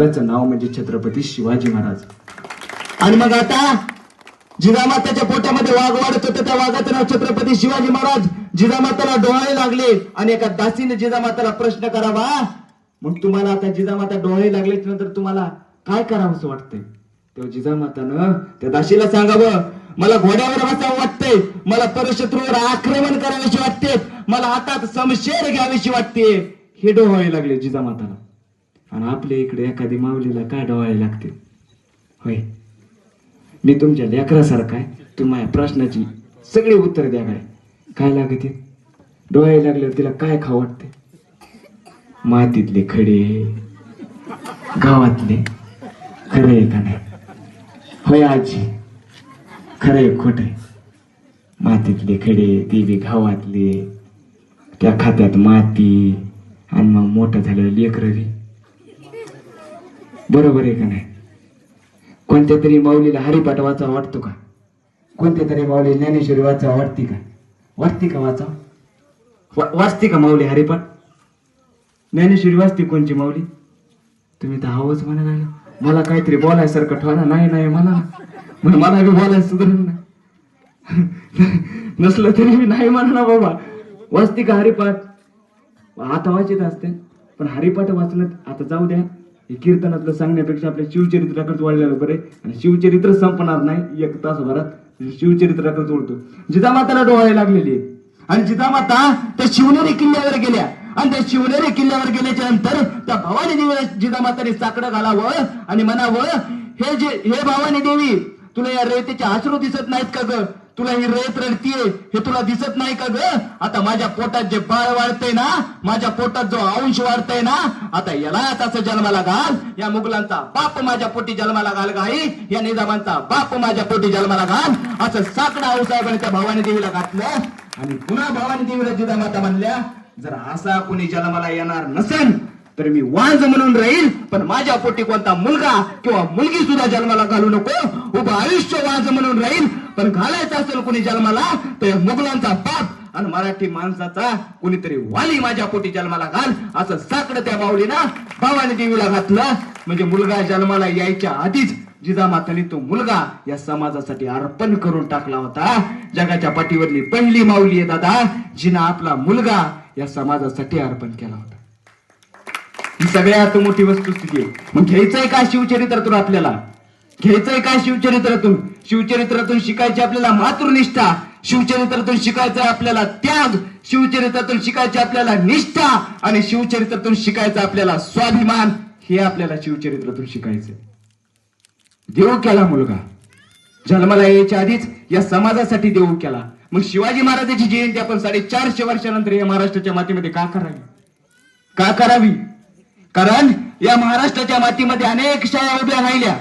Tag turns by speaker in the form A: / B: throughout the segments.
A: त्याचं नाव म्हणजे छत्रपती शिवाजी महाराज.
B: आणि मग आता जिजामाताच्या पोटामध्ये वाघ वाढत होतं, त्या वाघाचं नाव छत्रपती शिवाजी महाराज. जिजामाताला डोळे लागले आणि एका दासीने जिजामाताला प्रश्न करावा, मग तुम्हाला आता जिजामाता डोळे लागल्याच्या नंतर तुम्हाला काय करावं असं वाटतंय? तेव्हा जिजामातानं त्या दासीला सांगावं, मला घोड्यावर बसावं वाटतंय, मला परशत्रूवर आक्रमण करावीशी वाटते, मला हातात शमशेर घ्यावीशी वाटते. हे डोळे लागले जिजामाताला. आणि आपल्या इकडे एखादी माऊलीला काय डोळे लागते? होय, मी तुमच्या लेकरासारखा आहे, तुम्ही माझ्या प्रश्नाची सगळी उत्तर द्या. काय लागते? डोळे लागल्यावर तिला काय खाऊ वाटते? मातीतले खडे, गावातले. खरे का नाही? होय आजी, खरे खोटे? मातीतले खडे, ते बी गावातले, त्या खात्यात माती, आणि मग मोठं झालं लेकरं. बरोबर आहे का नाही? कोणत्या तरी माऊलीला हरिपाठ वाचा वाटतो का? कोणत्या तरी माऊली ज्ञानेश्वरी वाचा वाटते का? वाचते का? वाचते का माऊली हरिपाठ? ज्ञानेश्वरी वाचते कोणची माऊली? तुम्ही तर हवंच म्हणायला लागले. मला काहीतरी बोलायसारखं ठेवा. नाही मला बी बोलायचं सुधारून नसलं तरी मी नाही म्हणा बाबा. वाचते का हरिपाठ? आता वाचित असते, पण हरिपाठ वाचण्यात आता जाऊ द्या. हे कीर्तनातलं सांगण्यापेक्षा आपल्या शिवचरित्राकडे वळलेलं बरे. आणि शिवचरित्र संपणार नाही 1 तासभरात. शिवचरित्राकडे जोडतो. जिजामाताला डोळे लागलेली आहेत आणि जिजामाता त्या शिवनेरी किल्ल्यावर गेल्या. आणि त्या शिवनेरी किल्ल्यावर गेल्याच्या नंतर त्या भवानी देवीला जिजामाताने साकडं घालावं आणि म्हणावं, हे भवानी देवी, तुला या रेतीचे अश्रू दिसत नाहीत का ग? तुला ही रेत रडतीये हे तुला दिसत नाही का ग? आता माझ्या पोटात जे बाळ वाढतंय ना, माझ्या पोटात जो अंश वाढतंय ना, आता याला असं जन्माला घाल. या मुघलांचा बाप माझ्या पोटी जन्माला घाल गाई, या निजामांचा बाप माझ्या पोटी जन्माला घाल. असं साकडं आऊसाहेबांनी त्या भवानी देवीला घातलं. आणि पुन्हा भवानी देवीला जिजामाता म्हणल्या, जर असा कोणी जन्माला येणार नसेल तर मी वांज म्हणून राहील, पण माझ्या पोटी कोणता मुलगा किंवा मुलगी सुद्धा जन्माला घालू नको. उभं आयुष्य वांज म्हणून राहील, पण घालायचं असेल कोणी जन्माला तर मुघलांचा बाप आणि मराठी माणसाचा कोणीतरी वाली माझ्या पोटी जन्माला घाल. असं साकडं त्या माऊलीनं भवानी देवीला घातलं. म्हणजे मुलगा जन्माला यायच्या आधीच जिजामाताने तो मुलगा या समाजासाठी अर्पण करून टाकला होता. जगाच्या पाठीवरली पहिली माऊली आहे दादा, जिनं आपला मुलगा या समाजासाठी अर्पण केला होता. ही सगळ्यात मोठी वस्तुस्थिती आहे. मग घ्यायचंय का शिवचरित्रातून? आपल्याला घ्यायचंय का शिवचरित्रातून? शिवचरित्रातून शिकायची आपल्याला मातृनिष्ठा, शिवचरित्रातून शिकायचं आपल्याला त्याग, शिवचरित्रातून शिकायची आपल्याला निष्ठा, आणि शिवचरित्रातून शिकायचं आपल्याला स्वाभिमान. हे आपल्याला शिवचरित्रातून शिकायचं. देव केला मुलगा, जन्माला यायच्या आधीच या समाजासाठी देव केला. मग शिवाजी महाराजांची जयंती आपण 450 वर्षानंतर या महाराष्ट्राच्या मातीमध्ये का करावी? कारण या महाराष्ट्राच्या मातीमध्ये अनेक शाळा उभ्या राहिल्या.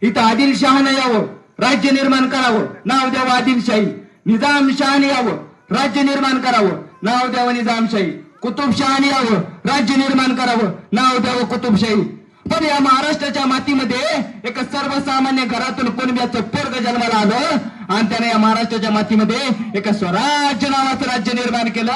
B: इथं आदिलशहाने यावं, राज्य निर्माण करावं, नाव द्यावं आदिलशाही. निजामशहाने यावं, राज्य निर्माण करावं, नाव द्यावं निजामशाही. कुतुबशहाने यावं, राज्य निर्माण करावं, नाव द्यावं कुतुबशाही. पण या महाराष्ट्राच्या मातीमध्ये एका सर्वसामान्य घरातून कुणब्याचं पोरग जन्माला आलं आणि त्याने या महाराष्ट्राच्या मातीमध्ये एका स्वराज्य नावाचं राज्य निर्माण केलं.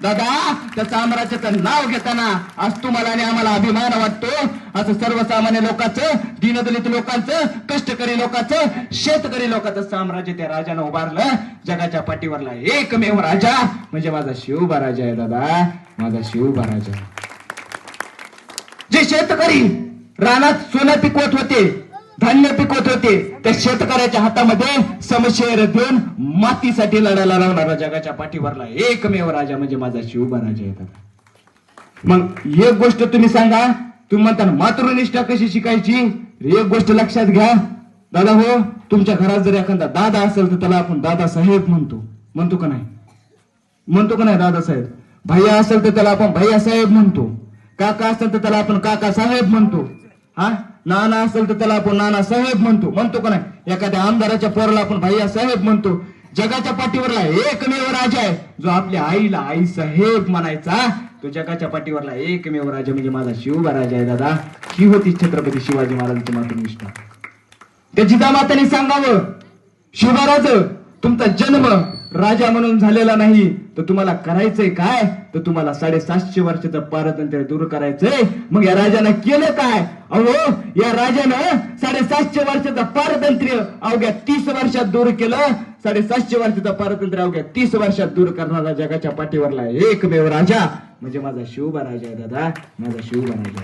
B: दादा, त्या साम्राज्याचं नाव घेताना आज तुम्हाला आणि आम्हाला अभिमान वाटतो. असं सर्वसामान्य लोकांचं, दीनदलित लोकांचं, कष्टकरी लोकांचं, शेतकरी लोकांचं साम्राज्य त्या राजानं उभारलं. जगाच्या पाठीवरला एकमेव राजा म्हणजे माझा शिवबा राजा आहे दादा, माझा शिवबा राजा. जे शेतकरी रानात सोनं पिकवत होते, धान्य पिकवत होते, त्या शेतकऱ्याच्या हातामध्ये शमशेर देऊन मातीसाठी लढायला लावणारा जगाच्या पाठीवरला एकमेव राजा म्हणजे माझा शिवबा राजा आहे. मग एक गोष्ट तुम्ही सांगा, तुम्ही म्हणता मातृनिष्ठा कशी शिकायची? एक गोष्ट लक्षात घ्या दादा हो, तुमच्या घरात जर एखादा दादा असेल तर त्याला आपण दादा साहेब म्हणतो का नाही? दादा साहेब. भैया असेल तर त्याला आपण भैया साहेब म्हणतो. काका असेल तर त्याला आपण काका साहेब म्हणतो. हा, नाना असेल तर त्याला आपण नाना साहेब म्हणतो का नाही? एखाद्या आमदाराच्या पोराला आपण भैया साहेब म्हणतो. जगाच्या पाठीवरला एकमेव राजा आहे जो आपल्या आईला आई साहेब म्हणायचा. तो जगाच्या पाठीवरला एकमेव राजा म्हणजे माझा शिवबा राजा आहे दादा. ही होती छत्रपती शिवाजी महाराजांची मातृनिष्ठा. त्या जिजामाताने सांगावं, शिवबा राज, तुमचा जन्म राजा म्हणून झालेला नाही तर तुम्हाला करायचंय काय? तर तुम्हाला 750 वर्षाचं पारतंत्र्य दूर करायचंय. मग या राजानं केलं काय? अहो, या राजानं 750 वर्षाचं पारतंत्र्य अवघ्या 30 वर्षात दूर केलं. 750 वर्षाचं पारतंत्र्य अवघ्या 30 वर्षात दूर करणारा जगाच्या पाठीवरला एकमेव राजा म्हणजे माझा शिवबा राजा आहे दादा, माझा शिवबा राजा.